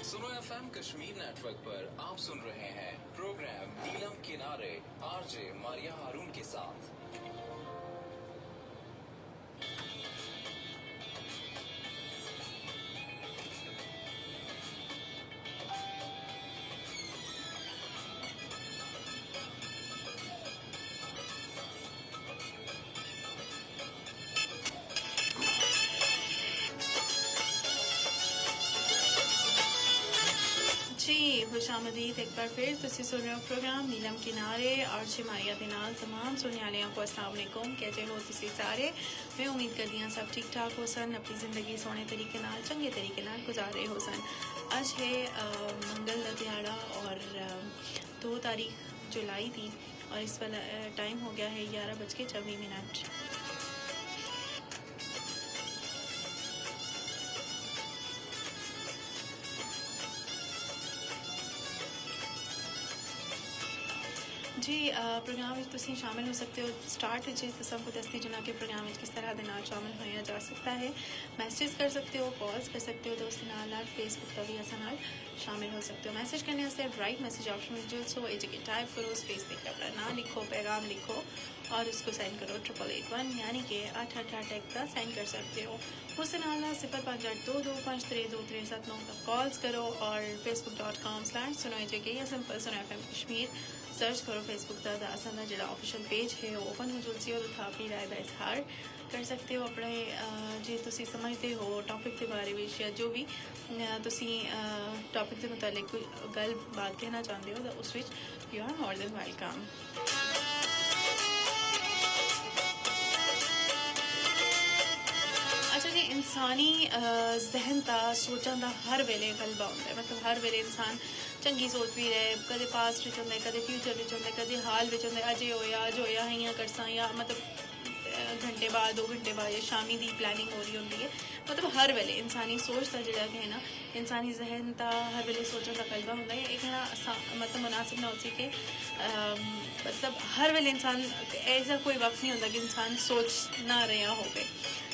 सुनो FM Kashmir network पर आप सुन रहे हैं प्रोग्राम नीलम किनारे आरजे मारिया हारून के साथ। जी खुशामदीद एक बार फिर तुसी सुन रहे हो प्रोग्राम नीलम किनारे और शिमारिया के नाल तमाम सुनने वालियों को अस्सलाम वालेकुम। कैसे हो तुसी सारे? मैं उम्मीद करती हूँ सब ठीक ठाक हो सन, अपनी ज़िंदगी सोहने तरीके नाल चंगे तरीके नाल गुजार रहे हो सन। अज है मंगल का दिहाड़ा और 2 तारीख जुलाई थी और इस वाला टाइम हो गया है 11:24। जी प्रोग्राम में तुसी शामिल हो सकते हो। स्टार्ट जे तुसां को दस्ती जना के प्रोग्राम में किस तरह के नाल शामिल होया जा सकता है। मैसेज कर सकते हो, कॉल्स कर सकते हो, दोस्त नाल फेसबुक पर भी असा नाल शामिल हो सकते हो। मैसेज करने वास्ते राइट मैसेज ऑप्शन मौजूद सो ये जगह टाइप करो, स्पेस देकर अपना नाम लिखो, पैगाम लिखो और उसको सेंड करो 8881 यानी कि 888 का सेंड कर सकते हो। उससे नाल 0582253237 तक कॉल्स करो और facebook.com/सुनो या सिंपल सुनो FM कश्मीर सर्च करो फेसबुक का असा जो ऑफिशियल पेज है वो ओपन हो जुलसी हो तो अपनी राय का इजहार कर सकते हो। अपने जे तुसी समझते हो टॉपिक के बारे में या जो भी तुसी टॉपिक के मुतालिक कोई गल बात कहना चाहते हो तो उस विच you are more than welcome. अच्छा जी, इंसानी जहन का सोचने का हर वेले गलबा होता है, मतलब हर वेले इंसान चंगी सोच भी रहे, कदे पास्ट विच होंदा है, कदे फ्यूचर विच होंदा है, कदे हाल विच होंदा है, अज होया इयां करसां या मतलब घंटे बाद 2 घंटे बाद या शामी दी प्लानिंग हो रही होंदी है। मतलब हर वेले इंसानी सोच का जिहड़ा है ना, इंसानी जहन का हर वेले सोचने का गलबा होंदा है। एक ना मतलब मुनासिब ना होसी कि मतलब हर वेले इंसान ऐसा कोई वक्त नहीं होता कि इंसान सोच ना रहा होवे,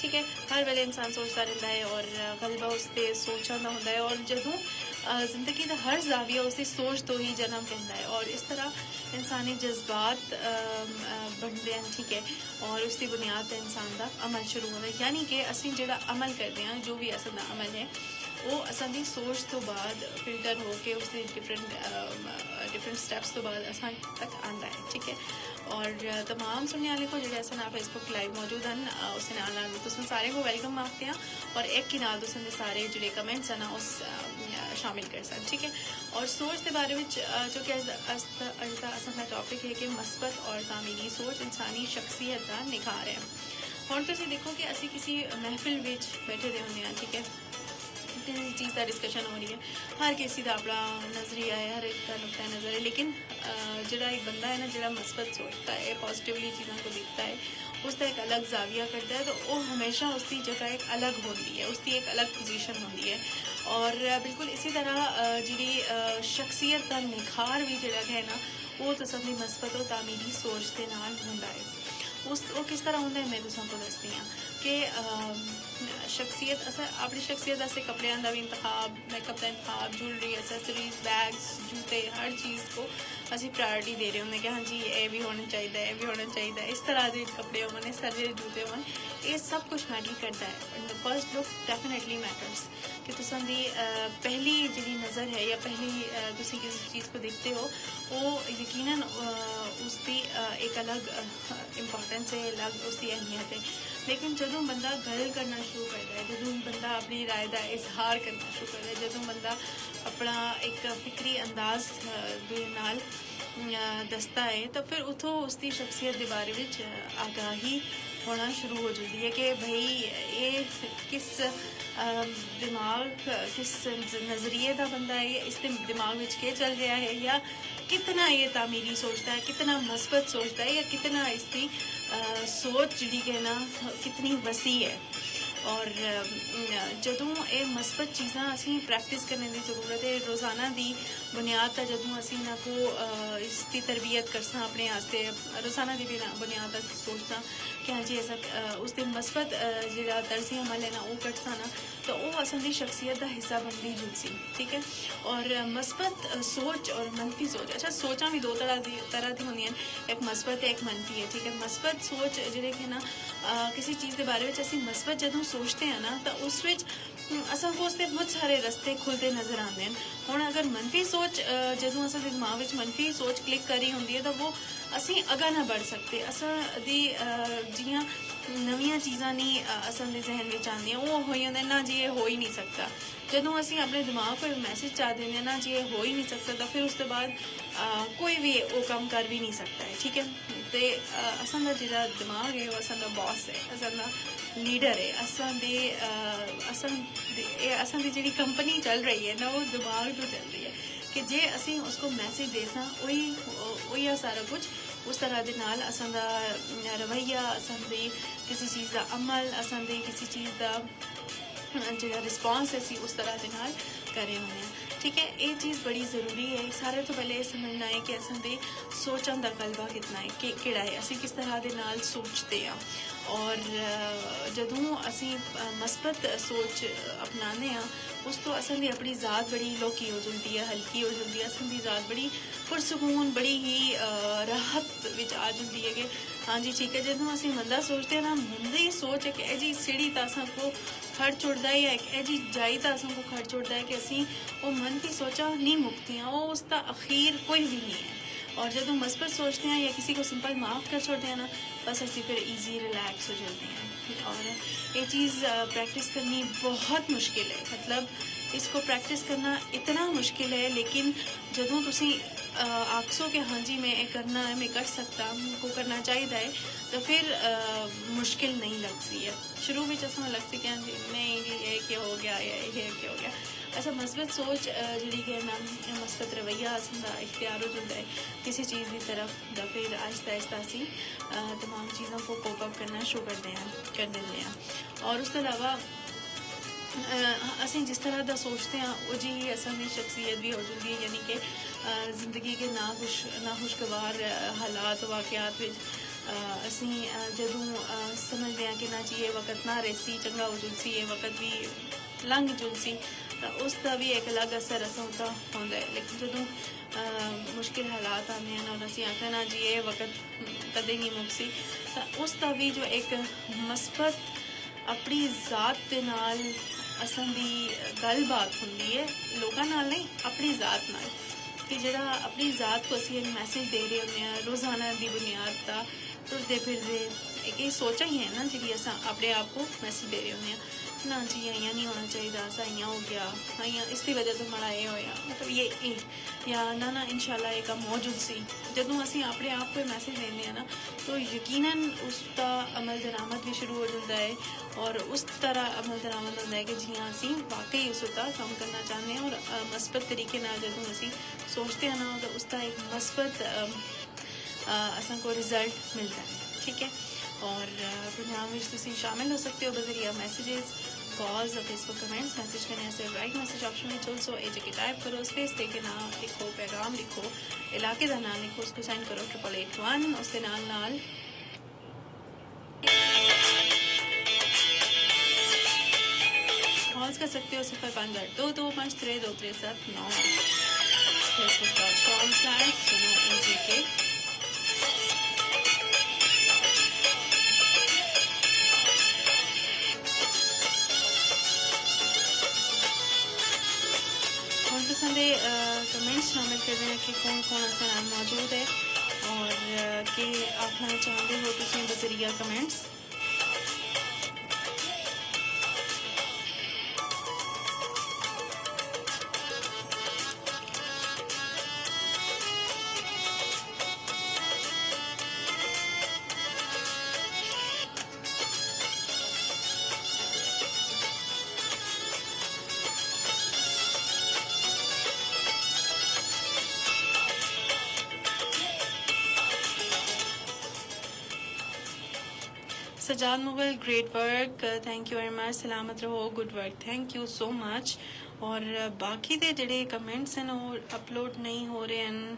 ठीक है। हर वेले इंसान सोचता रहता है और गलबा उससे सोचने का होंदा है और जदों ज़िंदगी का हर जाविया उसकी सोच तो ही जन्म लेंदा है और इस तरह इंसानी जज्बात बनते हैं, ठीक है। और उसकी बुनियाद पर इंसान का अमल शुरू होता है, यानी कि असीं जिहड़ा अमल करते हैं जो भी असां दा अमल है वो असां दी सोच तो बाद फिल्टर हो के उसके डिफरेंट स्टैप्स तो बाद असां तक आंदा है, ठीक है। और तमाम सुनने वाले को जो ना फेसबुक लाइव मौजूद हैं उस नाल तुसीं सारे को वेलकम आखते हैं और एक ही नाल तुसीं सारे जो कमेंट्स हैं ना उस शामिल कर सकते, ठीक है। और सोच के बारे में जो कि अज का असा टॉपिक है कि मस्बत और तामीरी सोच इंसानी शख्सियत का निखार है। और तुसीं देखो कि असी किसी महफिल विच बैठे दे होंदे हैं, ठीक है, किसी चीज़ का डिस्कशन हो रही है, हर किसी का अपना नज़रिया है, हर एक का नुक्ता नज़र है, लेकिन जोड़ा एक बंदा है ना जो मस्बत सोचता है, पॉजिटिवली चीज़ों को देखता है, उसका एक अलग जाविया करता है तो वो हमेशा उसकी जगह एक अलग होती है, उसकी एक अलग पोजीशन होती है। और बिल्कुल इसी तरह जी शख्सियत का निखार भी जोड़ा है ना वो तो अपनी मस्बत और तामीरी सोच के नाल होंदा है। उस वो किस तरह होंदा है मैं तुसां को दसदी हाँ कि शख्सियत अस अपनी शख्सियत वास्ते कपड़ियां का भी इंतखाब, मेकअप का इंतखाब, ज्वेलरी, एसेसरीज, बैग्स, जूते, हर चीज़ को असी प्रायोरिटी दे रहे होंगे कि हाँ जी ये भी होना चाहिए, ये भी होना चाहिए, इस तरह के कपड़े होवन, इस तरह के जूते होवन, ये सब कुछ मैटर करता है। फर्स्ट लुक डेफिनेटली मैटर्स कि तुसां दी पहली जी नज़र है या पहली तुसी किसी चीज़ को देखते हो वो यकीनन उसकी एक अलग इंपॉर्टेंस है, अलग उसकी अहमियत है। लेकिन जदों बंदा गल करना शुरू करता है, जदों बंदा अपनी राय का इजहार करना शुरू करता है, जदों बंदा अपना एक फिक्री अंदाज दे नाल दसता है तो फिर उतो उसकी शख्सियत के बारे में आगाही होना शुरू हो जाती है कि भाई ये किस दिमाग किस नज़रिए का बंदा है, इसके दिमाग में क्या चल रहा है, या कितना ये तामीरी सोचता है, कितना मस्बत सोचता है, या कितना इसकी सोच जी है ना कितनी वसी है। और ਜਦੋਂ ਇਹ ਮਸਬਤ ਚੀਜ਼ਾਂ ਅਸੀਂ ਪ੍ਰੈਕਟਿਸ ਕਰਨ ਦੀ ਜ਼ਰੂਰਤ ਹੈ ਰੋਜ਼ਾਨਾ ਦੀ ਬੁਨਿਆਦ ਤਾਂ ਜਦੋਂ ਅਸੀਂ ਇਹਨਾਂ ਕੋ ਇਸ ਦੀ ਤਰਬੀਅਤ ਕਰਸਾਂ ਆਪਣੇ ਵਾਸਤੇ ਰੋਜ਼ਾਨਾ ਦੀ ਬੁਨਿਆਦ ਦਾ ਸੋਚਦਾ ਕਿ ਹਾਂਜੀ ਐਸਾ ਉਸ ਦੇ ਮਸਬਤ ਜਿਹੜਾ ਤਰਜ਼ੀ ਅਮਲ ਹੈ ਨਾ ਉਹ ਕੱਢਸਾਂ ਨਾ ਤਾਂ ਉਹ ਅਸਾਂ ਦੀ ਸ਼ਖਸੀਅਤ ਦਾ ਹਿੱਸਾ ਬਣਦੀ ਜੁਲਸੀ ਠੀਕ ਹੈ ਔਰ ਮਸਬਤ ਸੋਚ ਔਰ ਮੰਫੀ ਸੋਚ ਅੱਛਾ ਸੋਚਾਂ ਵੀ ਦੋ ਤਰ੍ਹਾਂ ਦੀ ਹੁੰਦੀਆਂ ਇੱਕ ਮਸਬਤ ਹੈ ਇੱਕ ਮੰਫੀ ਹੈ ਠੀਕ ਹੈ ਮਸਬਤ ਸੋਚ ਜਿਹੜੇ ਕਿ ਨਾ ਕਿਸੇ ਚੀਜ਼ ਦੇ ਬਾਰੇ ਵਿੱਚ ਅਸੀਂ ਮਸਬਤ ਜਦੋਂ ਸੋਚਦੇ ਹਾਂ ਨਾ ਤਾਂ ਉਸ ਵਿੱਚ ਅਸਾਂ ਕੋ ਉਸਦੇ ਬਹੁਤ ਸਾਰੇ ਰਸਤੇ ਖੁੱਲਦੇ ਨਜ਼ਰ ਆਉਂਦੇ ਹਨ ਹੁਣ ਅਗਰ ਮੰਫੀ ਸੋਚ ਜਦੋਂ ਅਸਾਂ ਦੇ ਦਿਮਾਗ ਵਿੱਚ ਮੰਫੀ ਸੋਚ ਕਲਿੱਕ ਕਰੀ ਹੁੰਦੀ ਹੈ ਤਾਂ ਉਹ ਅਸੀਂ ਅਗਾ ਨਾ बढ़ ਸਕਦੇ ਅਸਾਂ ਦੀ ਜੀਆਂ ਨਵੀਆਂ ਚੀਜ਼ਾਂ ਨਹੀਂ ਅਸਾਂ ਦੇ ਜ਼ਿਹਨ ਵਿੱਚ ਆਉਂਦੀਆਂ ਉਹ ਹੋਈ ਹੁੰਦੇ ਨਾ ਜੀ ਇਹ ਹੋ ਹੀ ਨਹੀਂ ਸਕਦਾ ਜਦੋਂ ਅਸੀਂ ਆਪਣੇ ਦਿਮਾਗ ਕੋਲ ਮੈਸੇਜ ਚਾ ਦਿੰਦੇ ਹਾਂ ਨਾ ਜੀ ਇਹ ਹੋ ਹੀ ਨਹੀਂ ਸਕਦਾ ਤਾਂ ਫਿਰ ਉਸ ਤੋਂ ਬਾਅਦ ਕੋਈ ਵੀ ਉਹ ਕੰਮ ਕਰ ਵੀ ਨਹੀਂ ਸਕਦਾ ਹੈ ਠੀਕ ਹੈ ਤੇ ਅਸਾਂ ਦਾ ਜਿਹੜਾ ਦਿਮਾਗ ਹੈ ਉਹ ਅਸਾਂ ਦਾ ਬੌਸ ਹੈ ਅਸਾਂ ਦਾ ਲੀਡਰ ਹੈ ਅਸਾਂ ਦੀ ਜਿਹੜੀ ਕੰਪਨੀ ਚੱਲ ਰਹੀ ਹੈ ਨਾ ਉਹ ਦਿਮਾਗ ਤੋਂ ਚੱਲ ਰਹੀ ਹੈ ਕਿ ਜੇ ਅਸੀਂ ਉਸको ਮੈਸੇਜ ਦੇਸਾਂ ਉਹੀ ਆ ਸਾਰਾ ਕੁਝ ਉਸ ਤਰ੍ਹਾਂ ਦੇ ਨਾਲ ਅਸਾਂ ਦਾ ਰਵੱਈਆ ਅਸਾਂ ਦੀ ਕਿਸੇ ਚੀਜ਼ ਦਾ ਅਮਲ ਅਸਾਂ ਦੀ ਕਿਸੇ ਚੀਜ਼ ਦਾ ਜਿਹੜਾ ਰਿਸਪੌਂਸ ਅਸੀਂ ਉਸ ਤਰ੍ਹਾਂ ਦੇ ਨਾਲ ਕਰ ਰਹੇ ਹੁੰਦੇ ਹਾਂ ਠੀਕ ਹੈ ਇਹ ਚੀਜ਼ ਬੜੀ ਜ਼ਰੂਰੀ ਹੈ ਸਾਰੇ ਤੋਂ ਪਹਿਲੇ ਇਹ ਸਮਝਣਾ ਹੈ ਕਿ ਅਸਾਂ ਦੇ ਸੋਚਾਂ ਦਾ ਕਲਬਾ ਕਿਤਨਾ ਹੈ ਕਿਹੜਾ ਹੈ ਅਸੀਂ ਕਿਸ ਤਰ੍ਹਾਂ ਦੇ ਨਾਲ ਸੋਚਦੇ ਹਾਂ ਔਰ ਜਦੋਂ ਅਸੀਂ ਮਸਬਤ ਸੋਚ ਅਪਣਾਉਂਦੇ ਹਾਂ ਉਸ ਤੋਂ ਅਸਾਂ ਦੀ ਆਪਣੀ ਜ਼ਾਤ ਬੜੀ ਲੋਕੀ ਹੋ ਜਾਂਦੀ ਹੈ ਹਲਕੀ ਹੋ ਜਾਂਦੀ ਹੈ ਅਸਾਂ ਦੀ ਜ਼ਾਤ ਬੜੀ ਪੁਰਸਕੂਨ ਬੜੀ ਹੀ ਰਾਹਤ ਵਿੱਚ ਆ ਜਾਂਦੀ ਹੈ ਕਿ ਹਾਂਜੀ ਠੀਕ ਹੈ ਜਦੋਂ ਅਸੀਂ ਮੰਦਾ ਸੋਚਦੇ ਹਾਂ ਨਾ ਮੰਦੀ ਸੋਚ ਇੱਕ ਇਹ ਜੀ ਸਿੜੀ ਤਾਂ ਅਸਾਂ ਕੋ ਖੜ ਛੁੱਟਦਾ ਹੈ ਇੱਕ ਇਹ ਜੀ ਜਾਈ ਤਾਂ ਅਸਾਂ ਕੋ ਖੜ ਛੁੱਟਦਾ ਹੈ ਕਿ ਅਸੀਂ ਉਹ ਮਨ की सोचा नहीं मुकतियाँ वो उसका अखीर कोई भी नहीं है और जब हम मस्बत सोचते हैं या किसी को सिंपल माफ़ कर छोड़ते हैं ना बस ऐसे फिर इजी रिलैक्स हो जाते हैं और ये चीज़ प्रैक्टिस करनी बहुत मुश्किल है मतलब इसको प्रैक्टिस करना इतना मुश्किल है लेकिन जदों तुसी आखसो कि हाँ जी मैं ये करना है मैं कर सकता को करना चाहिए है तो फिर मुश्किल नहीं लगती है शुरू में जैसा लगती कि हाँ जी नहीं जी ये क्या हो गया या ये क्या हो गया ऐसा मस्बत सोच जी है ना मस्बत रवैया असा इख्तियार हो जाता है किसी चीज़ की तरफ तो फिर आहिस्ता आहिस्ता असी तमाम चीज़ों को कोप अप करना शुरू कर देते हैं और उस तो अलावा ਅਸੀਂ ਜਿਸ ਤਰ੍ਹਾਂ ਦਾ ਸੋਚਦੇ ਹਾਂ ਉਹ ਜੀ ਅਸਾਂ ਦੀ ਸ਼ਖਸੀਅਤ ਵੀ ਹੋ ਜਾਂਦੀ ਹੈ ਯਾਨੀ ਕਿ ਜ਼ਿੰਦਗੀ ਦੇ ਨਾਖੁਸ਼ਗਵਾਰ ਹਾਲਾਤ ਵਾਕਿਆਤ ਵਿੱਚ ਅਸੀਂ ਜਦੋਂ ਸਮਝਦੇ ਹਾਂ ਕਿ ਨਾ ਜੀ ਇਹ ਵਕਤ ਨਾ ਰਹਿਸੀ ਚੰਗਾ ਹੋ ਜੁਲਸੀ ਇਹ ਵਕਤ ਵੀ ਲੰਘ ਜੁਲਸੀ ਤਾਂ ਉਸ ਦਾ ਵੀ ਇੱਕ ਅਲੱਗ ਅਸਰ ਅਸਾਂ ਉੱਤੇ ਹੁੰਦਾ ਹੈ ਲੇਕਿਨ ਜਦੋਂ ਮੁਸ਼ਕਿਲ ਹਾਲਾਤ ਆਉਂਦੇ ਹਨ ਔਰ ਅਸੀਂ ਆਖਦੇ ਨਾ ਜੀ ਇਹ ਵਕਤ ਕਦੇ ਨਹੀਂ ਮੁੱਕਸੀ ਤਾਂ ਉਸ ਦਾ ਵੀ ਜੋ ਇੱਕ ਮਸਬਤ ਆਪਣੀ ਜ਼ਾਤ ਦੇ ਨਾਲ ਅਸਾਂ ਦੀ ਗੱਲਬਾਤ ਹੁੰਦੀ ਹੈ ਲੋਕਾਂ ਨਾਲ ਨਹੀਂ ਆਪਣੀ ਜ਼ਾਤ ਨਾਲ ਕਿ ਜਿਹੜਾ ਆਪਣੀ ਜ਼ਾਤ को ਅਸੀਂ एक ਮੈਸੇਜ ਦੇ ਰਹੇ ਹੁੰਦੇ ਹਾਂ ਰੋਜ਼ਾਨਾ ਦੀ ਬੁਨਿਆਦ ਦਾ ਟੁਰਦੇ ਫਿਰਦੇ ਇਹ ਸੋਚਾਂ ਹੀ ਹੈ ਨਾ ਜਿਹੜੀ ਅਸਾਂ ਆਪਣੇ ਆਪ को ਮੈਸੇਜ ਦੇ ਰਹੇ ਹੁੰਦੇ ਹਾਂ ना जी इं नहीं होना चाहिए ऐसा इं हो गया इं इसकी वजह तो माड़ा ये होया मतलब ये या ना इंशाल्लाह ये काम मौजूद सी जदों असी अपने आप को मैसेज देने ना तो यकीनन उसका अमल दरामद भी शुरू हो जाता है और उस तरह अमल दरामद होता है कि जियां असी वाकई उसका काम करना चाहते हैं और मस्बत तरीके नाल जदों असी सोचते हैं ना तो उसका एक मस्बत असां को रिजल्ट मिलता है ठीक है और प्रोग्राम में तुम शामिल हो सकते हो बजरिया मैसेजेस कॉल्स और फेसबुक कमेंट्स मैसेज करने से राइट मैसेज ऑप्शन में चल सो ए जगह टाइप करो स्पेस दे के नाम लिखो पैगाम लिखो इलाके का नाम लिखो उसको सेंड करो 8881 उसके नाल कॉल्स कर सकते हो 0552253237 facebook.com/suno कमेंट्स शामिल कर रहे हैं कि कौन कौन असा मौजूद है और कि आखना चाहते हो तुम बजरिया comments Sajjad Mughal great work, thank you very much, सलामत रहो, good work, thank you so much. और बाकी दे जेडे कमेंट्स हैं वो अपलोड नहीं हो रहे हैं।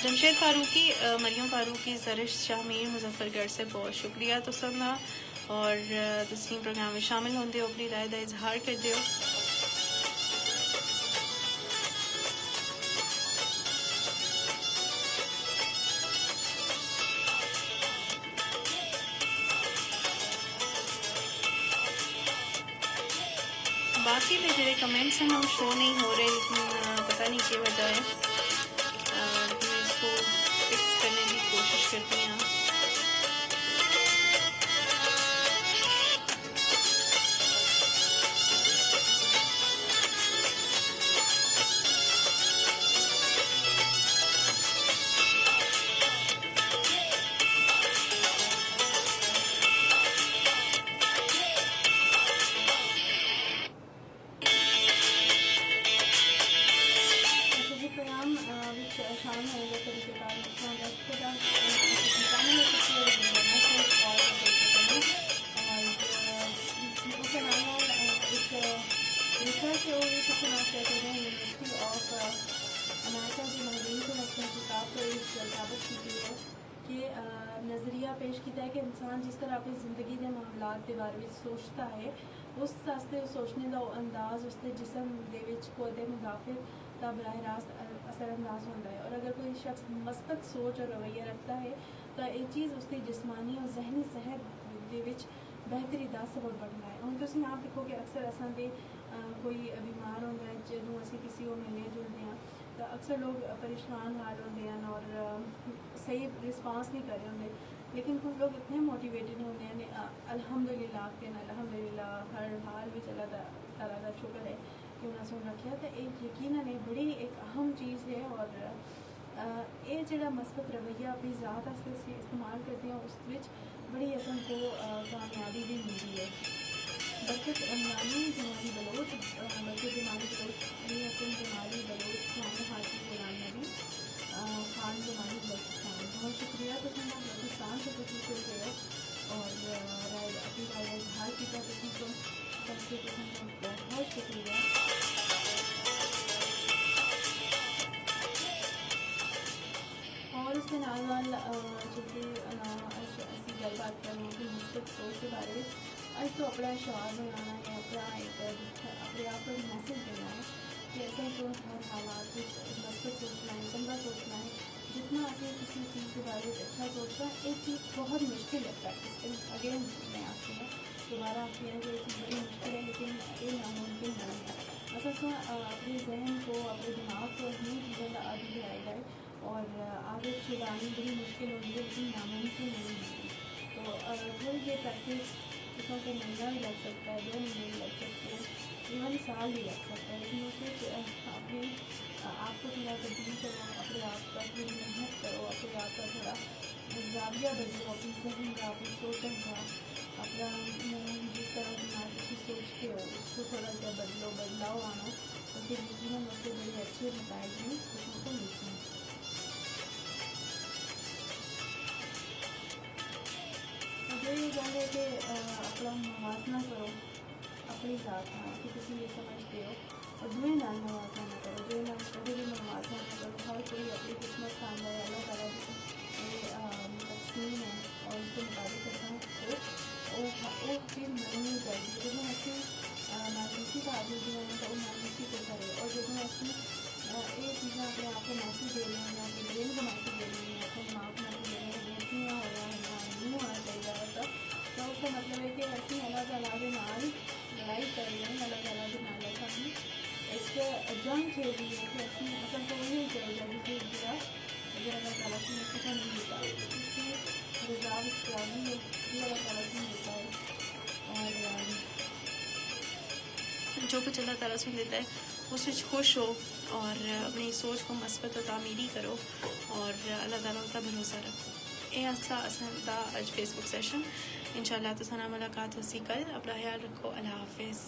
जमशेद फारूकी, मरियम फारूकी, जरिश शामीर मुजफ्फरगढ़ से बहुत शुक्रिया तुसां दा। और तुसीं प्रोग्राम में शामिल होंदे हो, अपनी राय का इजहार करते हो। बाकी के जो कमेंट्स हैं वो शो नहीं हो रहे, लेकिन पता नहीं क्या वजह है। मैं इसको फिक्स करने की कोशिश करती हूँ। नज़रिया पेश किया है कि इंसान जिस तरह अपनी ज़िंदगी के मामलात के बारे में सोचता है, उस वास्ते सोचने का अंदाज उसके जिसम को मुदाफिर का बराह रास्त असरअंदाज होता है। और अगर कोई शख्स मस्बत सोच और रवैया रखता है तो ये चीज़ उसकी जिस्मानी और जहनी सेहत बेहतरी का सबब बनता है। हम तुम आप देखो कि अक्सर असा दे कोई बीमार होता है, जो असी किसी को मिलने जुलते हैं तो अक्सर लोग परेशान हाल होते हैं और सही रिस्पांस नहीं कर रहे होंगे, लेकिन कुछ लोग इतने मोटिवेटेड होते हैं अल्हम्दुलिल्लाह के अल्हम्दुलिल्लाह हर हाल में चला ताला का शुक्र है कि उन्हें सुन रखा। तो एक यकीनन बड़ी एक अहम चीज़ है। और ये जो मस्बत रवैया अपनी ज़ात से इस्तेमाल करते हैं उस बड़ी असम को कामयाबी भी मिलती है। बरकत अमरानी जमाली बलोच, बरकत जमाली बलोच, अली हसन जमाली बलोच, खान हाजी गुलाम नबी खान जमाली बलोचिस्तान, बहुत शुक्रिया। तो हम बलोचिस्तान से कुछ शुरू गए और राय अपनी राय इजहार किया किसी को सबसे बहुत शुक्रिया। और उसके नाल नाल चूँकि असी गलबात करना कि मुस्बत सोच के बारे में अज तो अपना शार बनाना है, अपना एक अपने आप को मैसेज देना है कि ऐसा तो हर हालात मस्बत सोचना है, कमरा सोचना है। जितना अभी किसी चीज़ के बारे में अच्छा सोचना एक चीज़ बहुत मुश्किल है प्रैक्टिस। अगेन मैं आपसे है दोबारा आपकी है कि ये चीज़ बड़ी मुश्किल है, लेकिन ये नामुमकिन नहीं है। असल अपने जहन को अपने दिमाग को इतनी चीज़ों का आदि बनाया जाए और आदत छुड़ानी बड़ी मुश्किल होगी है, लेकिन नामुमकिन नहीं होगी। तो थोड़ी ये प्रैक्टिस इसमें को महीना भी लग सकता है, 2 महीने भी लग सकते हैं, इवन साल भी लग सकता है, लेकिन उसमें अपने आपको थोड़ा तब्दील करो, अपने आप का थोड़ी मेहनत करो, अपने आप का थोड़ा जाविया बदलो, अपनी जहन का, अपनी सोचन का, अपना जिस तरह दिमाग की सोचते हो उसको थोड़ा सा बदलो, बदलाव आना, तो फिर यकीनन उसके बड़े अच्छे नताइज भी उसमें को मिलते हैं। ये गल है कि अपना मुवाजना करो अपनी ज़ात ना कि तुम ये समझते हो, और दुए नाल मुवाजना ना करो, दुए नाल कभी भी मुवाजना ना करो। हर कोई अपनी किस्मत का अंदर अल्लाह ताला की तकसीम है और उसके मुताबिक असा वो चीज़ मननी चाहिए। जो असी मायूसी का आदि जो है तो मायूसी को करे, और जो असी ये चीज़ें अपने आप को मैसेज दे रहे हैं, अपने ब्रेन को मैसेज दे रहे हैं, अपने दिमाग को मैसेज दे रहे हैं बेटियाँ हो रहा है नहीं होना चाहिए ऐसा, तो उसका मतलब है कि असी अल्लाह ताला के नाल लड़ाई कर रहे हैं, अल्लाह ताला के नाल अपनी एक जंग खेल रही है कि असी असल तो वही चाहिए जिसकी जरा अगर अल्लाह ताला से नसीबा नहीं मिलता उसकी रजा राजी है कि अल्लाह ताला से मिलता है। और जो कुछ अल्लाह ताला से देता है उससे खुश हो और अपनी सोच को मस्बत और तामीरी करो और अल्लाह ताला का भरोसा रखो। ये असा असा आज फेसबुक सेशन इंशाल्लाह तो सना मुलाकात होसी कल। अपना ख्याल रखो। अल्लाह हाफिज़।